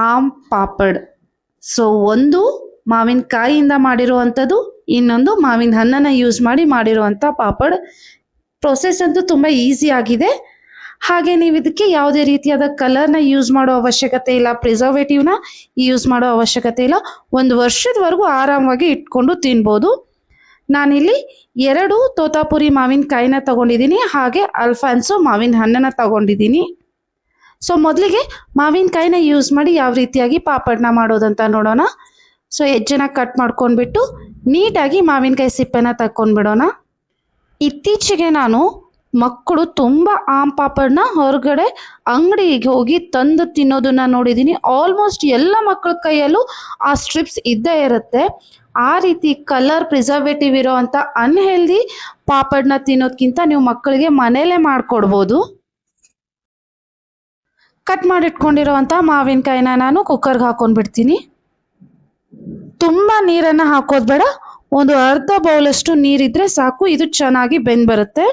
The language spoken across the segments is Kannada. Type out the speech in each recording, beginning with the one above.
ಆಮ್ ಪಾಪಡ್. ಸೊ ಒಂದು ಮಾವಿನಕಾಯಿಯಿಂದ ಮಾಡಿರುವಂಥದ್ದು, ಇನ್ನೊಂದು ಮಾವಿನ ಹಣ್ಣನ್ನು ಯೂಸ್ ಮಾಡಿ ಮಾಡಿರುವಂಥ ಪಾಪಡ್. ಪ್ರೊಸೆಸ್ ಅಂತೂ ತುಂಬ ಈಸಿ ಆಗಿದೆ. ಹಾಗೆ ನೀವು ಇದಕ್ಕೆ ಯಾವುದೇ ರೀತಿಯಾದ ಕಲರ್ನ ಯೂಸ್ ಮಾಡೋ ಅವಶ್ಯಕತೆ ಇಲ್ಲ, ಪ್ರಿಸರ್ವೇಟಿವ್ನ ಯೂಸ್ ಮಾಡೋ ಅವಶ್ಯಕತೆ ಇಲ್ಲ. 1 ವರ್ಷದವರೆಗೂ ಆರಾಮವಾಗಿ ಇಟ್ಕೊಂಡು ತಿನ್ಬೋದು. ನಾನಿಲ್ಲಿ 2 ತೋತಾಪುರಿ ಮಾವಿನಕಾಯಿನ ತಗೊಂಡಿದ್ದೀನಿ, ಹಾಗೆ ಅಲ್ಫಾನ್ಸೋ ಮಾವಿನ ಹಣ್ಣನ್ನು ತಗೊಂಡಿದ್ದೀನಿ. ಸೊ ಮೊದಲಿಗೆ ಮಾವಿನಕಾಯಿನ ಯೂಸ್ ಮಾಡಿ ಯಾವ ರೀತಿಯಾಗಿ ಪಾಪಡ್ನ ಮಾಡೋದಂತ ನೋಡೋಣ. ಸೊ ಹೆಜ್ಜೆನ ಕಟ್ ಮಾಡ್ಕೊಂಡ್ಬಿಟ್ಟು ನೀಟಾಗಿ ಮಾವಿನಕಾಯಿ ಸಿಪ್ಪೆನ ತಕ್ಕೊಂಡ್ಬಿಡೋಣ. ಇತ್ತೀಚೆಗೆ ನಾನು ಮಕ್ಕಳು ತುಂಬ ಆಮ್ ಪಾಪಡ್ನ ಹೊರಗಡೆ ಅಂಗಡಿಗೆ ಹೋಗಿ ತಂದು ತಿನ್ನೋದನ್ನ ನೋಡಿದ್ದೀನಿ. ಆಲ್ಮೋಸ್ಟ್ ಎಲ್ಲ ಮಕ್ಕಳ ಕೈಯಲ್ಲೂ ಆ ಸ್ಟ್ರಿಪ್ಸ್ ಇದ್ದೇ ಇರುತ್ತೆ. ಆ ರೀತಿ ಕಲರ್ ಪ್ರಿಸರ್ವೇಟಿವ್ ಇರೋ ಅಂಥ ಅನ್ಹೆಲ್ದಿ ಪಾಪಡ್ನ ತಿನ್ನೋದ್ಕಿಂತ ನೀವು ಮಕ್ಕಳಿಗೆ ಮನೇಲೇ ಮಾಡಿಕೊಡ್ಬೋದು. ಕಟ್ ಮಾಡಿಟ್ಕೊಂಡಿರೋವಂಥ ಮಾವಿನಕಾಯಿನ ನಾನು ಕುಕ್ಕರ್ಗೆ ಹಾಕೊಂಡ್ಬಿಡ್ತೀನಿ. ತುಂಬ ನೀರನ್ನು ಹಾಕೋದು ಬೇಡ, ಒಂದು ಅರ್ಧ ಬೌಲಷ್ಟು ನೀರಿದ್ರೆ ಸಾಕು, ಇದು ಚೆನ್ನಾಗಿ ಬೆಂದು ಬರುತ್ತೆ.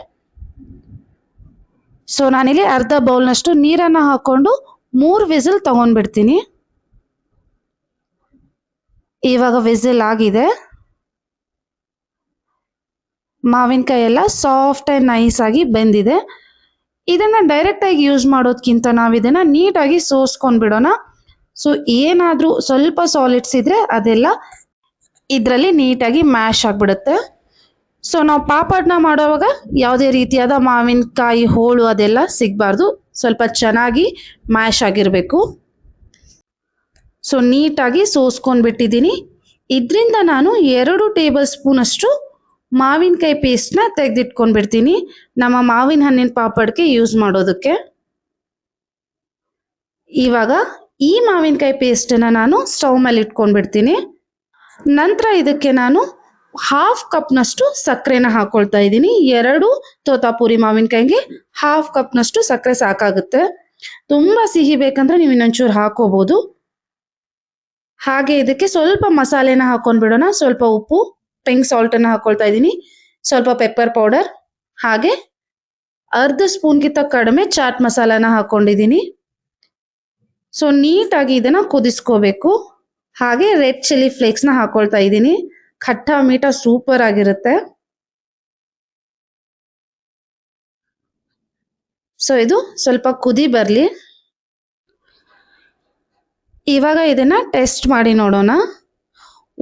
ಸೊ ನಾನಿಲ್ಲಿ ಅರ್ಧ ಬೌಲ್ನಷ್ಟು ನೀರನ್ನು ಹಾಕೊಂಡು 3 ವಿಸಿಲ್ ತಗೊಂಡ್ಬಿಡ್ತೀನಿ. ಇವಾಗ ವಿಸಿಲ್ ಆಗಿದೆ. ಮಾವಿನಕಾಯಿ ಎಲ್ಲ ಸಾಫ್ಟ್ ಆ್ಯಂಡ್ ನೈಸ್ ಆಗಿ ಬೆಂದಿದೆ. ಇದನ್ನು ಡೈರೆಕ್ಟಾಗಿ ಯೂಸ್ ಮಾಡೋದಕ್ಕಿಂತ ನಾವು ಇದನ್ನು ನೀಟಾಗಿ ಸೋಸ್ಕೊಂಡ್ಬಿಡೋಣ. ಸೊ ಏನಾದರೂ ಸ್ವಲ್ಪ ಸಾಲಿಡ್ಸ್ ಇದ್ದರೆ ಅದೆಲ್ಲ ಇದರಲ್ಲಿ ನೀಟಾಗಿ ಮ್ಯಾಶ್ ಆಗಿಬಿಡುತ್ತೆ. ಸೊ ನಾವು ಪಾಪಡ್ನ ಮಾಡೋವಾಗ ಯಾವುದೇ ರೀತಿಯಾದ ಮಾವಿನಕಾಯಿ ಹೋಳು ಅದೆಲ್ಲ ಸಿಗಬಾರ್ದು, ಸ್ವಲ್ಪ ಚೆನ್ನಾಗಿ ಮ್ಯಾಶ್ ಆಗಿರಬೇಕು. ಸೊ ನೀಟಾಗಿ ಸೋಸ್ಕೊಂಡ್ಬಿಟ್ಟಿದ್ದೀನಿ. ಇದರಿಂದ ನಾನು 2 ಟೇಬಲ್ ಸ್ಪೂನಷ್ಟು ಮಾವಿನಕಾಯಿ ಪೇಸ್ಟ್ನ ತೆಗೆದಿಟ್ಕೊಂಡ್ಬಿಡ್ತೀನಿ, ನಮ್ಮ ಮಾವಿನ ಹಣ್ಣಿನ ಪಾಪಡ್ಗೆ ಯೂಸ್ ಮಾಡೋದಕ್ಕೆ. ಇವಾಗ ಈ ಮಾವಿನಕಾಯಿ ಪೇಸ್ಟನ್ನು ನಾನು ಸ್ಟವ್ ಮೇಲೆ ಇಟ್ಕೊಂಡ್ಬಿಡ್ತೀನಿ. ನಂತರ ಇದಕ್ಕೆ ನಾನು 1/2 ಕಪ್ನಷ್ಟು ಸಕ್ಕರೆನ ಹಾಕೊಳ್ತಾ ಇದ್ದೀನಿ. 2 ತೋತಾಪುರಿ ಮಾವಿನಕಾಯಿಗೆ 1/2 ಕಪ್ನಷ್ಟು ಸಕ್ಕರೆ ಸಾಕಾಗುತ್ತೆ. ತುಂಬ ಸಿಹಿ ಬೇಕಂದ್ರೆ ನೀವು ಇನ್ನೊಂಚೂರು ಹಾಕೋಬಹುದು. ಹಾಗೆ ಇದಕ್ಕೆ ಸ್ವಲ್ಪ ಮಸಾಲೆನ ಹಾಕೊಂಡ್ಬಿಡೋಣ. ಸ್ವಲ್ಪ ಉಪ್ಪು, ಪಿಂಕ್ ಸಾಲ್ಟನ್ನು ಹಾಕೊಳ್ತಾ ಇದ್ದೀನಿ, ಸ್ವಲ್ಪ ಪೆಪ್ಪರ್ ಪೌಡರ್, ಹಾಗೆ ಅರ್ಧ ಸ್ಪೂನ್ಗಿಂತ ಕಡಿಮೆ ಚಾಟ್ ಮಸಾಲಾನ ಹಾಕೊಂಡಿದ್ದೀನಿ. ಸೊ ನೀಟಾಗಿ ಇದನ್ನು ಕುದಿಸ್ಕೋಬೇಕು. ಹಾಗೆ ರೆಡ್ ಚಿಲ್ಲಿ ಫ್ಲೇಕ್ಸ್ನ ಹಾಕೊಳ್ತಾ ಇದ್ದೀನಿ. ಖಟ್ಟ ಮೀಠ ಸೂಪರ್ ಆಗಿರುತ್ತೆ. ಸೊ ಇದು ಸ್ವಲ್ಪ ಕುದಿ ಬರಲಿ. ಇವಾಗ ಇದನ್ನ ಟೆಸ್ಟ್ ಮಾಡಿ ನೋಡೋಣ.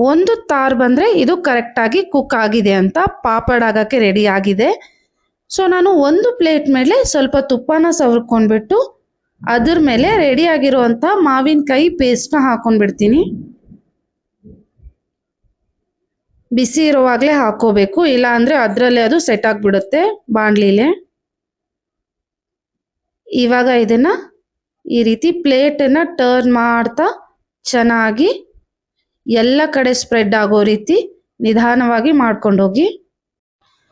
1 ತಾರ್ ಬಂದರೆ ಇದು ಕರೆಕ್ಟಾಗಿ ಕುಕ್ ಆಗಿದೆ ಅಂತ, ಪಾಪಡ್ ಆಗೋಕ್ಕೆ ರೆಡಿ ಆಗಿದೆ. ಸೊ ನಾನು ಒಂದು ಪ್ಲೇಟ್ ಮೇಲೆ ಸ್ವಲ್ಪ ತುಪ್ಪನ ಸವರ್ಕೊಂಡ್ಬಿಟ್ಟು ಅದ್ರ ಮೇಲೆ ರೆಡಿ ಆಗಿರುವಂಥ ಮಾವಿನಕಾಯಿ ಪೇಸ್ಟ್ನ ಹಾಕೊಂಡ್ಬಿಡ್ತೀನಿ. ಬಿಸಿ ಇರುವಾಗಲೇ ಹಾಕೋಬೇಕು, ಇಲ್ಲ ಅಂದರೆ ಅದರಲ್ಲೇ ಅದು ಸೆಟ್ ಆಗಿಬಿಡುತ್ತೆ ಬಾಣಲಿಲೆ. ಇವಾಗ ಇದನ್ನು ಈ ರೀತಿ ಪ್ಲೇಟನ್ನು ಟರ್ನ್ ಮಾಡ್ತಾ ಚೆನ್ನಾಗಿ ಎಲ್ಲ ಕಡೆ ಸ್ಪ್ರೆಡ್ ಆಗೋ ರೀತಿ ನಿಧಾನವಾಗಿ ಮಾಡ್ಕೊಂಡೋಗಿ.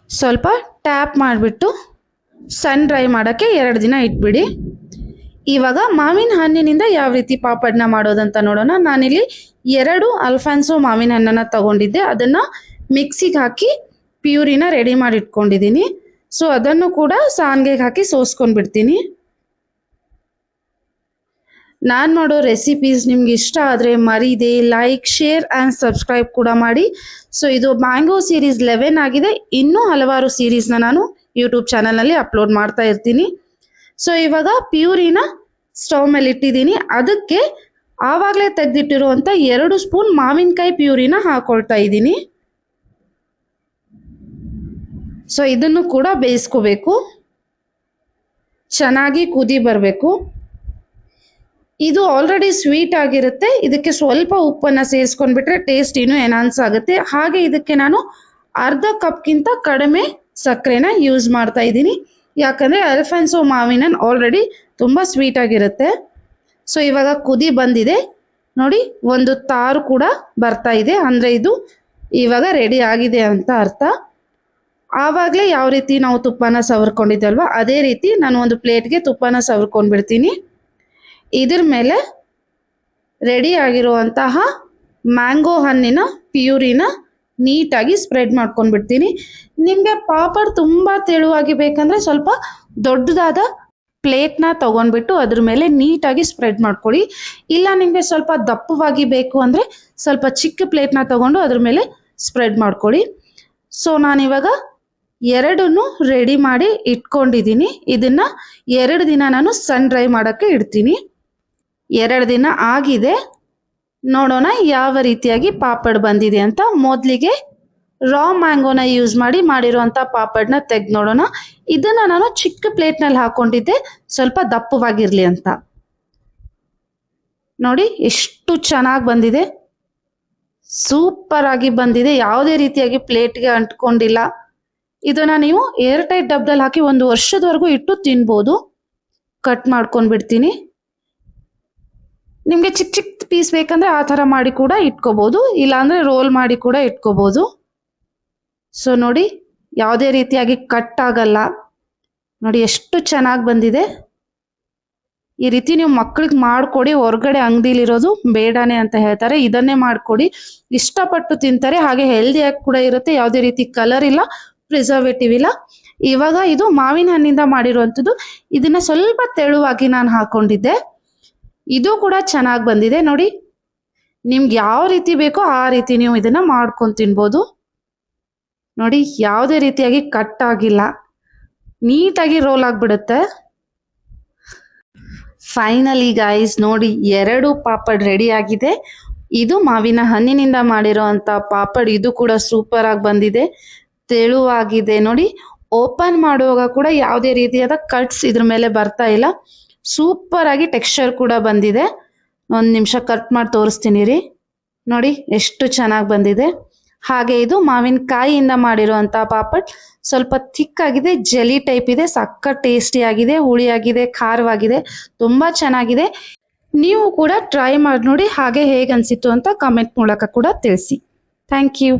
ಸ್ವಲ್ಪ ಟ್ಯಾಪ್ ಮಾಡಿಬಿಟ್ಟು ಸನ್ ಡ್ರೈ ಮಾಡೋಕ್ಕೆ 2 ದಿನ ಇಟ್ಬಿಡಿ. ಇವಾಗ ಮಾವಿನ ಹಣ್ಣಿನಿಂದ ಯಾವ ರೀತಿ ಪಾಪಡ್ನ ಮಾಡೋದಂತ ನೋಡೋಣ. ನಾನಿಲ್ಲಿ 2 ಅಲ್ಫಾನ್ಸೋ ಮಾವಿನ ಹಣ್ಣನ್ನು ತಗೊಂಡಿದ್ದೆ, ಅದನ್ನು ಮಿಕ್ಸಿಗೆ ಹಾಕಿ ಪ್ಯೂರಿನ ರೆಡಿ ಮಾಡಿ ಇಟ್ಕೊಂಡಿದ್ದೀನಿ. ಸೊ ಅದನ್ನು ಕೂಡ ಸಾನ್ಗೆಗೆ ಹಾಕಿ ಸೋಸ್ಕೊಂಡ್ಬಿಡ್ತೀನಿ. ನಾನು ಮಾಡೋ ರೆಸಿಪೀಸ್ ನಿಮ್ಗೆ ಇಷ್ಟ ಆದರೆ ಮರೀದೆ ಲೈಕ್, ಶೇರ್ ಆ್ಯಂಡ್ ಸಬ್ಸ್ಕ್ರೈಬ್ ಕೂಡ ಮಾಡಿ. ಸೊ ಇದು ಮ್ಯಾಂಗೋ ಸೀರೀಸ್ 11 ಆಗಿದೆ. ಇನ್ನೂ ಹಲವಾರು ಸೀರೀಸ್ನ ನಾನು ಯೂಟ್ಯೂಬ್ ಚಾನಲ್ನಲ್ಲಿ ಅಪ್ಲೋಡ್ ಮಾಡ್ತಾ ಇರ್ತೀನಿ. ಸೊ ಇವಾಗ ಪ್ಯೂರಿನ ಸ್ಟವ್ ಮೇಲೆ ಇಟ್ಟಿದ್ದೀನಿ. ಅದಕ್ಕೆ ಆವಾಗಲೇ ತೆಗೆದಿಟ್ಟಿರುವಂಥ 2 ಸ್ಪೂನ್ ಮಾವಿನಕಾಯಿ ಪ್ಯೂರಿನ ಹಾಕೊಳ್ತಾ ಇದ್ದೀನಿ. ಸೊ ಇದನ್ನು ಕೂಡ ಬೇಯಿಸ್ಕೋಬೇಕು, ಚೆನ್ನಾಗಿ ಕುದಿ ಬರಬೇಕು. ಇದು ಆಲ್ರೆಡಿ ಸ್ವೀಟ್ ಆಗಿರುತ್ತೆ, ಇದಕ್ಕೆ ಸ್ವಲ್ಪ ಉಪ್ಪನ್ನು ಸೇರಿಸ್ಕೊಂಡ್ಬಿಟ್ರೆ ಟೇಸ್ಟ್ ಇನ್ನೂ ಎನ್ಹಾನ್ಸ್ ಆಗುತ್ತೆ. ಹಾಗೆ ಇದಕ್ಕೆ ನಾನು ಅರ್ಧ ಕಪ್ಗಿಂತ ಕಡಿಮೆ ಸಕ್ಕರೆನ ಯೂಸ್ ಮಾಡ್ತಾ ಇದ್ದೀನಿ, ಯಾಕಂದರೆ ಅಲ್ಫಾನ್ಸೋ ಮಾವಿನ ಆಲ್ರೆಡಿ ತುಂಬ ಸ್ವೀಟ್ ಆಗಿರುತ್ತೆ. ಸೊ ಇವಾಗ ಕುದಿ ಬಂದಿದೆ ನೋಡಿ, 1 ತಾರು ಕೂಡ ಬರ್ತಾ ಇದೆ, ಅಂದರೆ ಇದು ಇವಾಗ ರೆಡಿ ಆಗಿದೆ ಅಂತ ಅರ್ಥ. ಆವಾಗಲೇ ಯಾವ ರೀತಿ ನಾವು ತುಪ್ಪನ ಸವರ್ಕೊಂಡಿದ್ದಲ್ವ ಅದೇ ರೀತಿ ನಾನು ಒಂದು ಪ್ಲೇಟ್ಗೆ ತುಪ್ಪನ ಸವರ್ಕೊಂಡ್ಬಿಡ್ತೀನಿ. ಇದ್ರ ಮೇಲೆ ರೆಡಿ ಆಗಿರುವಂತಹ ಮ್ಯಾಂಗೋ ಹಣ್ಣಿನ ಪ್ಯೂರಿನ ನೀಟಾಗಿ ಸ್ಪ್ರೆಡ್ ಮಾಡ್ಕೊಂಡ್ಬಿಡ್ತೀನಿ. ನಿಮಗೆ ಪಾಪಡ್ ತುಂಬ ತೆಳುವಾಗಿ ಬೇಕಂದರೆ ಸ್ವಲ್ಪ ದೊಡ್ಡದಾದ ಪ್ಲೇಟ್ನ ತಗೊಂಡ್ಬಿಟ್ಟು ಅದ್ರ ಮೇಲೆ ನೀಟಾಗಿ ಸ್ಪ್ರೆಡ್ ಮಾಡ್ಕೊಳ್ಳಿ. ಇಲ್ಲ ನಿಮಗೆ ಸ್ವಲ್ಪ ದಪ್ಪವಾಗಿ ಬೇಕು ಅಂದರೆ ಸ್ವಲ್ಪ ಚಿಕ್ಕ ಪ್ಲೇಟ್ನ ತಗೊಂಡು ಅದ್ರ ಮೇಲೆ ಸ್ಪ್ರೆಡ್ ಮಾಡ್ಕೊಳ್ಳಿ. ಸೊ ನಾನಿವಾಗ ಎರಡನ್ನೂ ರೆಡಿ ಮಾಡಿ ಇಟ್ಕೊಂಡಿದ್ದೀನಿ. ಇದನ್ನು 2 ದಿನ ನಾನು ಸನ್ ಡ್ರೈ ಮಾಡೋಕ್ಕೆ ಇಡ್ತೀನಿ. 2 ದಿನ ಆಗಿದೆ. ನೋಡೋಣ ಯಾವ ರೀತಿಯಾಗಿ ಪಾಪಡ್ ಬಂದಿದೆ ಅಂತ. ಮೊದಲಿಗೆ ರಾ ಮ್ಯಾಂಗೋನ ಯೂಸ್ ಮಾಡಿ ಮಾಡಿರುವಂಥ ಪಾಪಡ್ನ ತೆಗೆದು ನೋಡೋಣ. ಇದನ್ನು ನಾನು ಚಿಕ್ಕ ಪ್ಲೇಟ್ನಲ್ಲಿ ಹಾಕೊಂಡಿದ್ದೆ ಸ್ವಲ್ಪ ದಪ್ಪವಾಗಿರಲಿ ಅಂತ. ನೋಡಿ ಎಷ್ಟು ಚೆನ್ನಾಗಿ ಬಂದಿದೆ, ಸೂಪರ್ ಆಗಿ ಬಂದಿದೆ. ಯಾವುದೇ ರೀತಿಯಾಗಿ ಪ್ಲೇಟ್ಗೆ ಅಂಟ್ಕೊಂಡಿಲ್ಲ. ಇದನ್ನು ನೀವು ಏರ್ ಟೈಟ್ ಡಬ್ಬದಲ್ಲಿ ಹಾಕಿ 1 ವರ್ಷದವರೆಗೂ ಇಟ್ಟು ತಿನ್ಬೋದು. ಕಟ್ ಮಾಡ್ಕೊಂಡು ಬಿಡ್ತೀನಿ. ನಿಮಗೆ ಚಿಕ್ಕ ಚಿಕ್ಕ ಪೀಸ್ ಬೇಕಂದ್ರೆ ಆ ಥರ ಮಾಡಿ ಕೂಡ ಇಟ್ಕೋಬೋದು, ಇಲ್ಲಾಂದರೆ ರೋಲ್ ಮಾಡಿ ಕೂಡ ಇಟ್ಕೋಬೋದು. ಸೊ ನೋಡಿ ಯಾವುದೇ ರೀತಿಯಾಗಿ ಕಟ್ ಆಗಲ್ಲ. ನೋಡಿ ಎಷ್ಟು ಚೆನ್ನಾಗಿ ಬಂದಿದೆ. ಈ ರೀತಿ ನೀವು ಮಕ್ಕಳಿಗೆ ಮಾಡಿಕೊಡಿ. ಹೊರಗಡೆ ಅಂಗಡಿಲಿರೋದು ಬೇಡಾನೆ ಅಂತ ಹೇಳ್ತಾರೆ, ಇದನ್ನೇ ಮಾಡಿಕೊಡಿ, ಇಷ್ಟಪಟ್ಟು ತಿಂತಾರೆ. ಹಾಗೆ ಹೆಲ್ದಿಯಾಗಿ ಕೂಡ ಇರುತ್ತೆ, ಯಾವುದೇ ರೀತಿ ಕಲರ್ ಇಲ್ಲ, ಪ್ರಿಸರ್ವೇಟಿವ್ ಇಲ್ಲ. ಇವಾಗ ಇದು ಮಾವಿನ ಹಣ್ಣಿಂದ ಮಾಡಿರುವಂಥದ್ದು. ಇದನ್ನ ಸ್ವಲ್ಪ ತೆಳುವಾಗಿ ನಾನು ಹಾಕೊಂಡಿದ್ದೆ. ಇದು ಕೂಡ ಚೆನ್ನಾಗಿ ಬಂದಿದೆ. ನೋಡಿ ನಿಮ್ಗೆ ಯಾವ ರೀತಿ ಬೇಕೋ ಆ ರೀತಿ ನೀವು ಇದನ್ನ ಮಾಡ್ಕೊಂಡು ತಿನ್ಬೋದು. ನೋಡಿ ಯಾವುದೇ ರೀತಿಯಾಗಿ ಕಟ್ ಆಗಿಲ್ಲ, ನೀಟಾಗಿ ರೋಲ್ ಆಗಿಬಿಡುತ್ತೆ. ಫೈನಲಿ ಗೈಸ್ ನೋಡಿ 2 ಪಾಪಡ್ ರೆಡಿ ಆಗಿದೆ. ಇದು ಮಾವಿನ ಹಣ್ಣಿನಿಂದ ಮಾಡಿರೋ ಅಂಥ ಪಾಪಡ್. ಇದು ಕೂಡ ಸೂಪರ್ ಆಗಿ ಬಂದಿದೆ, ತೆಳುವಾಗಿದೆ. ನೋಡಿ ಓಪನ್ ಮಾಡುವಾಗ ಕೂಡ ಯಾವುದೇ ರೀತಿಯಾದ ಕಟ್ಸ್ ಇದ್ರ ಮೇಲೆ ಬರ್ತಾ ಇಲ್ಲ. ಸೂಪರ್ ಆಗಿ ಟೆಕ್ಸ್ಚರ್ ಕೂಡ ಬಂದಿದೆ. 1 ನಿಮಿಷ ಕಟ್ ಮಾಡಿ ತೋರಿಸ್ತೀನಿ ರೀ. ನೋಡಿ ಎಷ್ಟು ಚೆನ್ನಾಗಿ ಬಂದಿದೆ. ಹಾಗೆ ಇದು ಮಾವಿನಕಾಯಿಯಿಂದ ಮಾಡಿರುವಂಥ ಪಾಪಡ್. ಸ್ವಲ್ಪ ಥಿಕ್ ಆಗಿದೆ, ಜೆಲಿ ಟೈಪ್ ಇದೆ, ಸಕ್ಕ ಟೇಸ್ಟಿ ಆಗಿದೆ, ಹುಳಿಯಾಗಿದೆ, ಖಾರವಾಗಿದೆ, ತುಂಬ ಚೆನ್ನಾಗಿದೆ. ನೀವು ಕೂಡ ಟ್ರೈ ಮಾಡಿ ನೋಡಿ. ಹಾಗೆ ಹೇಗೆ ಅನಿಸಿತು ಅಂತ ಕಮೆಂಟ್ ಮೂಲಕ ಕೂಡ ತಿಳಿಸಿ. Thank you.